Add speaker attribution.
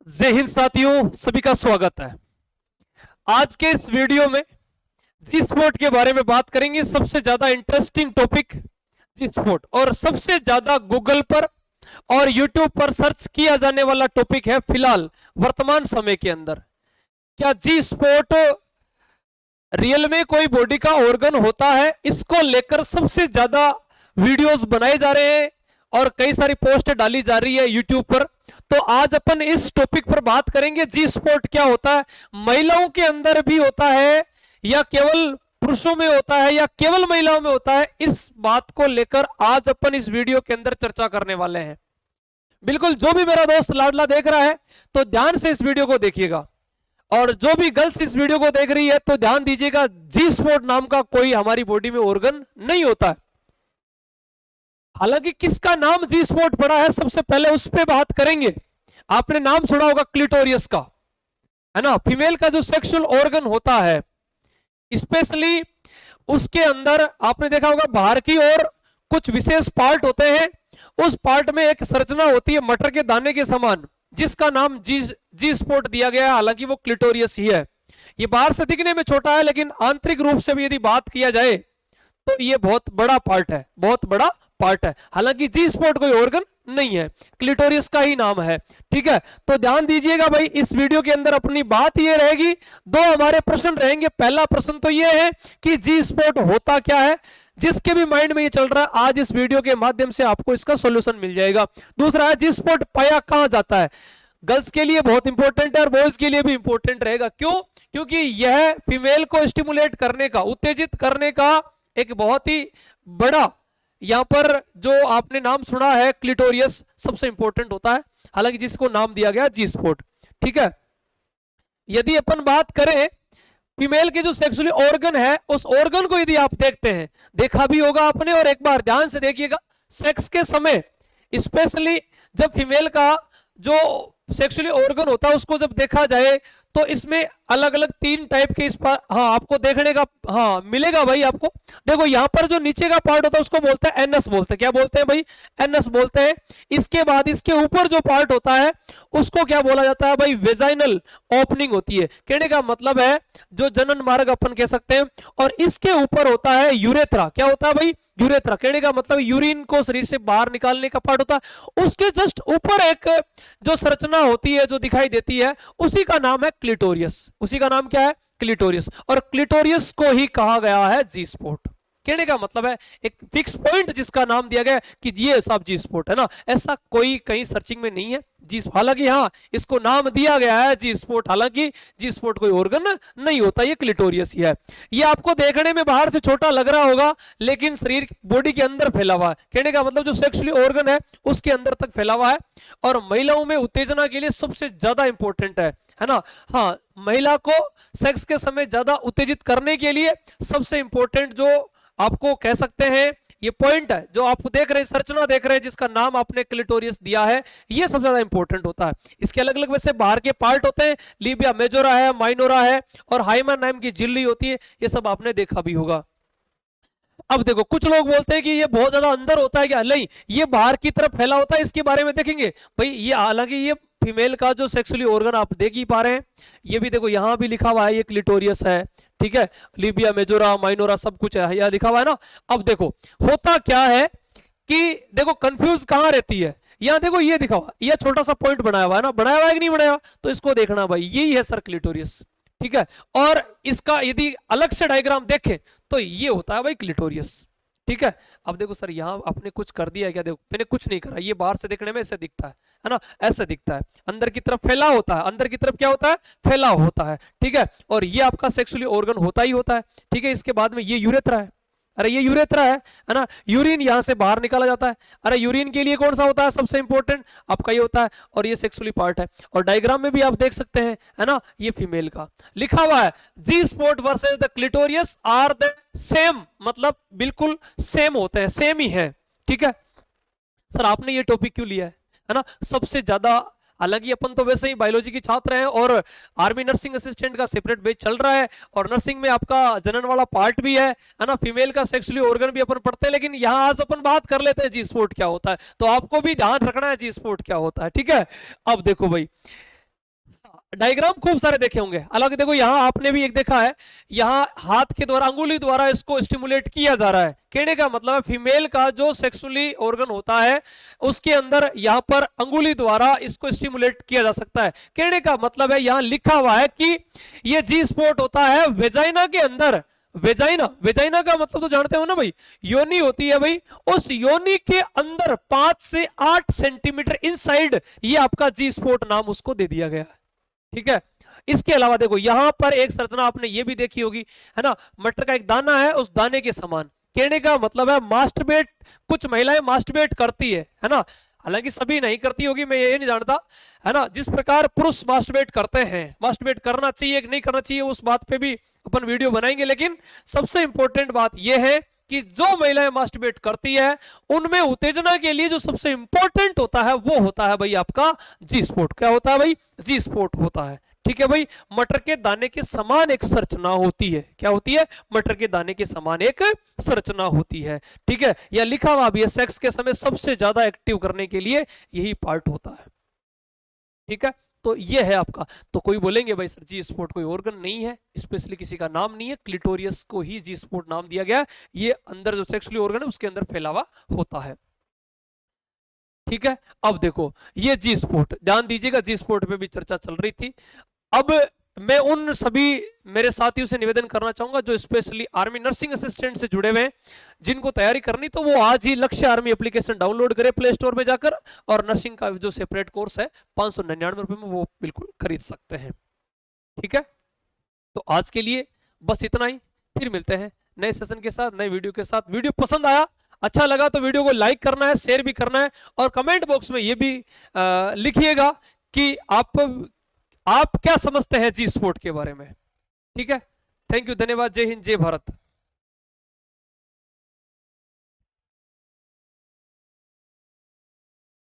Speaker 1: जय हिंद साथियों, सभी का स्वागत है। आज के इस वीडियो में जी स्पोर्ट के बारे में बात करेंगे। सबसे ज्यादा इंटरेस्टिंग टॉपिक जी स्पोर्ट और सबसे ज्यादा गूगल पर और यूट्यूब पर सर्च किया जाने वाला टॉपिक है फिलहाल वर्तमान समय के अंदर। क्या जी स्पोर्ट रियल में कोई बॉडी का ऑर्गन होता है? इसको लेकर सबसे ज्यादा वीडियोस बनाए जा रहे हैं और कई सारी पोस्ट डाली जा रही है यूट्यूब पर। तो आज अपन इस टॉपिक पर बात करेंगे, जी स्पॉट क्या होता है, महिलाओं के अंदर भी होता है या केवल पुरुषों में होता है या केवल महिलाओं में होता है। इस बात को लेकर आज अपन इस वीडियो के अंदर चर्चा करने वाले हैं। बिल्कुल, जो भी मेरा दोस्त लाडला देख रहा है तो ध्यान से इस वीडियो को देखिएगा, और जो भी गर्ल्स इस वीडियो को देख रही है तो ध्यान दीजिएगा, जी स्पॉट नाम का कोई हमारी बॉडी में ऑर्गन नहीं होता है। हालांकि किसका नाम जी स्पॉट पड़ा है, सबसे पहले उस पर बात करेंगे। आपने नाम सुना होगा क्लिटोरियस का, है ना। फीमेल का जो सेक्सुअल ऑर्गन होता है, स्पेशली उसके अंदर आपने देखा होगा बाहर की ओर कुछ विशेष पार्ट होते हैं। उस पार्ट में एक संरचना होती है मटर के दाने के समान, जिसका नाम जी स्पॉट दिया गया है। हालांकि वो क्लिटोरियस ही है। ये बाहर से दिखने में छोटा है, लेकिन आंतरिक रूप से भी यदि बात किया जाए तो ये बहुत बड़ा पार्ट है, बहुत बड़ा पार्ट है। हालांकि जी स्पॉट कोई ऑर्गन नहीं है, क्लिटोरियस का ही नाम है। ठीक है, तो ध्यान दीजिएगा भाई, इस वीडियो के अंदर अपनी बात ये रहेगी। दो हमारे प्रश्न रहेंगे। पहला प्रश्न तो ये है कि जी स्पॉट होता क्या है। जिसके भी माइंड में ये चल रहा है, आज इस वीडियो के माध्यम से आपको इसका सॉल्यूशन मिल जाएगा। दूसरा है, जी स्पॉट पाया कहां जाता है। गर्ल्स के लिए बहुत इंपॉर्टेंट है और बॉयज के लिए भी इंपॉर्टेंट रहेगा। क्यों? क्योंकि यह फीमेल को स्टिमुलेट करने का, उत्तेजित करने का एक बहुत ही बड़ा, यहां पर जो आपने नाम सुना है क्लिटोरियस, सबसे इंपॉर्टेंट होता है। हालांकि जिसको नाम दिया गया जी स्पॉट। ठीक है, यदि अपन बात करें फीमेल के जो सेक्सुअली ऑर्गन है, उस ऑर्गन को यदि आप देखते हैं, देखा भी होगा आपने, और एक बार ध्यान से देखिएगा, सेक्स के समय स्पेशली जब फीमेल का जो सेक्सुअली ऑर्गन होता है उसको जब देखा जाए तो इसमें अलग अलग तीन टाइप के इस पर हाँ आपको देखने का हाँ मिलेगा भाई आपको। देखो यहाँ पर जो नीचे का पार्ट होता है उसको बोलते हैं एनस, बोलते हैं क्या बोलते हैं भाई, एनस बोलते हैं। इसके बाद इसके ऊपर जो पार्ट होता है उसको क्या बोला जाता है भाई, वेजाइनल ओपनिंग होती है। कहने का मतलब है जो जनन मार्ग अपन कह सकते हैं। और इसके ऊपर होता है यूरेथ्रा। क्या होता है भाई, यूरेथ्रा। कहने का मतलब यूरिन को शरीर से बाहर निकालने का पार्ट होता है। उसके जस्ट ऊपर एक जो संरचना होती है जो दिखाई देती है, उसी का नाम है क्लिटोरियस। उसी का नाम क्या है, क्लिटोरियस। और क्लिटोरियस को ही कहा गया है जी स्पॉट। कहने का मतलब है एक फिक्स पॉइंट जिसका नाम दिया गया कि ये सब जी स्पॉट है ना, ऐसा कोई कहीं सर्चिंग में नहीं है जी। हालांकि हाँ, इसको नाम दिया गया है जी स्पॉट, हालांकि जी स्पॉट कोई ऑर्गन नहीं होता, ये क्लिटोरियस ही है। ये आपको देखने में बाहर से छोटा लग रहा होगा, लेकिन शरीर बॉडी के अंदर फैला हुआ है। कहने का मतलब जो सेक्सुअली ऑर्गन है उसके अंदर तक फैला हुआ है, और महिलाओं में उत्तेजना के लिए सबसे ज्यादा इंपॉर्टेंट है ना। हाँ, महिला को सेक्स के समय ज्यादा उत्तेजित करने के लिए सबसे इंपॉर्टेंट जो आपको कह सकते हैं ये पॉइंट है, जो आप देख रहे हैं, संरचना देख रहे हैं, जिसका नाम आपने क्लिटोरियस दिया है, ये सबसे ज्यादा इंपॉर्टेंट होता है। इसके अलग अलग वैसे बाहर के पार्ट होते हैं, लीबिया मेजोरा है, माइनोरा है, और हाइमन नाम की झिल्ली होती है। ये सब आपने देखा भी होगा। अब देखो, कुछ लोग बोलते हैं कि ये बहुत ज्यादा अंदर होता है, क्या नहीं, ये बाहर की तरफ फैला होता है। इसके बारे में देखेंगे भाई। ये हालांकि ये फीमेल का जो सेक्सुअली ऑर्गन आप देख ही पा रहे हैं, ये भी देखो यहां भी लिखा हुआ है, ये क्लिटोरियस है। ठीक है, लिबिया मेजोरा माइनोरा सब कुछ है, यह लिखा हुआ है ना। अब देखो होता क्या है कि देखो कंफ्यूज कहां रहती है, यहां देखो ये दिखा हुआ, ये छोटा सा पॉइंट बनाया हुआ है ना, बनाया हुआ है कि नहीं बनाया हुआ, तो इसको देखना भाई, यही है सर क्लिटोरियस। ठीक है, और इसका यदि अलग से डायग्राम देखें तो ये होता है भाई क्लिटोरियस। ठीक है, अब देखो सर यहां आपने कुछ कर दिया है क्या, देखो मैंने कुछ नहीं करा, ये बाहर से देखने में ऐसे दिखता है ना, ऐसे दिखता है। अंदर की तरफ फैला होता है, अंदर की तरफ क्या होता है, फैला होता है। ठीक है, और ये आपका सेक्सुअली ऑर्गन होता ही होता है। ठीक है, इसके बाद में ये यूरेथ्रा है। अरे ये यूरेथ्रा है ना, यूरिन यहां से बाहर निकाला जाता है। अरे यूरिन के लिए कौन सा होता है सबसे इंपॉर्टेंट, आपका ये होता है, और ये सेक्सुअली पार्ट है। और डायग्राम में भी आप देख सकते हैं, है ना, ये फीमेल का लिखा हुआ है, G spot versus the clitoris are the same, मतलब बिल्कुल सेम होते हैं, सेम ही है। ठीक है सर, आपने ये टॉपिक क्यों लिया है ना, सबसे ज्यादा। हालांकि अपन तो वैसे ही बायोलॉजी के छात्र हैं, और आर्मी नर्सिंग असिस्टेंट का सेपरेट बैच चल रहा है, और नर्सिंग में आपका जनन वाला पार्ट भी है ना, फीमेल का सेक्सुअली ऑर्गन भी अपन पढ़ते हैं। लेकिन यहाँ आज अपन बात कर लेते हैं जी स्पॉट क्या होता है, तो आपको भी ध्यान रखना है जी स्पॉट क्या होता है। ठीक है, अब देखो भाई, डायग्राम खूब सारे देखे होंगे। हालांकि देखो यहां आपने भी एक देखा है, यहां हाथ के द्वारा, अंगुली द्वारा इसको स्टिमुलेट किया जा रहा है। कहने का मतलब है फीमेल का जो सेक्सुअली ऑर्गन होता है उसके अंदर यहां पर अंगुली द्वारा इसको स्टिमुलेट किया जा सकता है। कहने का मतलब है यहां लिखा हुआ है कि ये जी स्पॉट होता है वेजाइना के अंदर। वेजाइना, वेजाइना का मतलब तो जानते हो ना भाई, योनि होती है भाई, उस योनि के अंदर 5 से 8 सेंटीमीटर इनसाइड ये आपका जी स्पॉट नाम उसको दे दिया गया है। ठीक है। इसके अलावा देखो यहां पर एक संरचना आपने ये भी देखी होगी, है ना, मटर का एक दाना है, उस दाने के समान। कहने का मतलब है मास्टरबेट, कुछ महिलाएं मास्टरबेट करती है ना, हालांकि सभी नहीं करती होगी, मैं ये नहीं जानता, है ना। जिस प्रकार पुरुष मास्टरबेट करते हैं, मास्टरबेट करना चाहिए कि नहीं करना चाहिए उस बात पे भी अपन वीडियो बनाएंगे, लेकिन सबसे इंपॉर्टेंट बात यह है कि जो महिलाएं मास्टरबेट करती है उनमें उत्तेजना के लिए जो सबसे इंपॉर्टेंट होता है वो होता है भाई आपका जी स्पॉट। क्या होता है भाई? जी स्पॉट होता है। ठीक है भाई, मटर के दाने के समान एक संरचना होती है। क्या होती है? मटर के दाने के समान एक संरचना होती है। ठीक है, या लिखा हुआ भी है सेक्स के समय सबसे ज्यादा एक्टिव करने के लिए यही पार्ट होता है। ठीक है, तो ये है आपका। तो कोई बोलेंगे भाई सर जी स्पॉट कोई ऑर्गन नहीं है, स्पेशली किसी का नाम नहीं है, क्लिटोरियस को ही जी स्पॉट नाम दिया गया है। ये अंदर जो सेक्सुअली ऑर्गन है उसके अंदर फैला हुआ होता है। ठीक है, अब देखो ये जी स्पॉट, ध्यान दीजिएगा, जी स्पॉट पे भी चर्चा चल रही थी। अब मैं उन सभी मेरे साथियों से निवेदन करना चाहूंगा जो स्पेशली आर्मी नर्सिंग असिस्टेंट से जुड़े हुए हैं, जिनको तैयारी करनी तो वो आज ही लक्ष्य आर्मी एप्लीकेशन डाउनलोड करें प्ले स्टोर में जाकर, और नर्सिंग का जो सेपरेट कोर्स है 599 रुपए में वो बिल्कुल खरीद सकते हैं। ठीक है, तो आज के लिए बस इतना ही, फिर मिलते हैं नए सेशन के साथ, नए वीडियो के साथ। वीडियो पसंद आया, अच्छा लगा तो वीडियो को लाइक करना है, शेयर भी करना है, और कमेंट बॉक्स में ये भी लिखिएगा कि आप क्या समझते हैं जी स्पोर्ट के बारे में। ठीक है, थैंक यू, धन्यवाद, जय हिंद, जय भारत।